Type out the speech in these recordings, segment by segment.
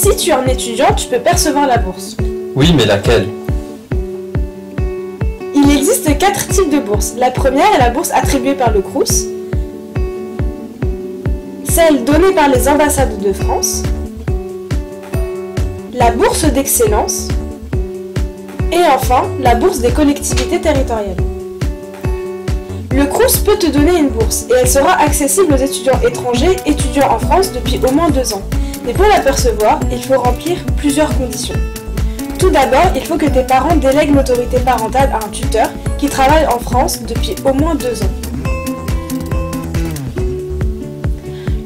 Si tu es un étudiant, tu peux percevoir la bourse. Oui, mais laquelle? Il existe 4 types de bourses. La première est la bourse attribuée par le Crous, celle donnée par les ambassades de France, la bourse d'excellence et enfin la bourse des collectivités territoriales. Le Crous peut te donner une bourse et elle sera accessible aux étudiants étrangers étudiant en France depuis au moins 2 ans. Mais pour la percevoir, il faut remplir plusieurs conditions. Tout d'abord, il faut que tes parents délèguent l'autorité parentale à un tuteur qui travaille en France depuis au moins 2 ans.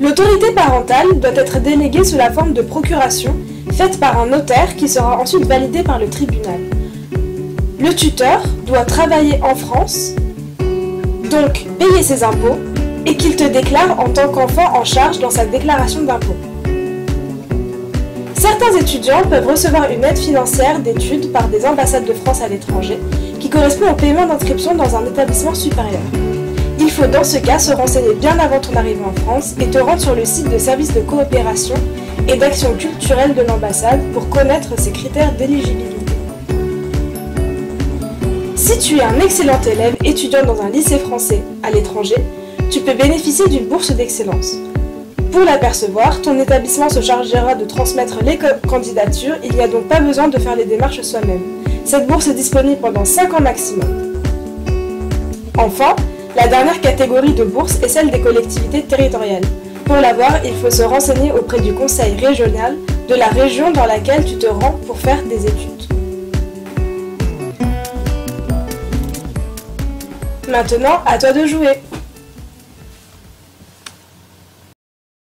L'autorité parentale doit être déléguée sous la forme de procuration faite par un notaire qui sera ensuite validée par le tribunal. Le tuteur doit travailler en France, donc payer ses impôts, et qu'il te déclare en tant qu'enfant en charge dans sa déclaration d'impôt. Certains étudiants peuvent recevoir une aide financière d'études par des ambassades de France à l'étranger qui correspond au paiement d'inscription dans un établissement supérieur. Il faut dans ce cas se renseigner bien avant ton arrivée en France et te rendre sur le site de service de coopération et d'action culturelle de l'ambassade pour connaître ses critères d'éligibilité. Si tu es un excellent élève étudiant dans un lycée français à l'étranger, tu peux bénéficier d'une bourse d'excellence. Pour l'apercevoir, ton établissement se chargera de transmettre les candidatures, il n'y a donc pas besoin de faire les démarches soi-même. Cette bourse est disponible pendant 5 ans maximum. Enfin, la dernière catégorie de bourse est celle des collectivités territoriales. Pour l'avoir, il faut se renseigner auprès du conseil régional de la région dans laquelle tu te rends pour faire des études. Maintenant, à toi de jouer!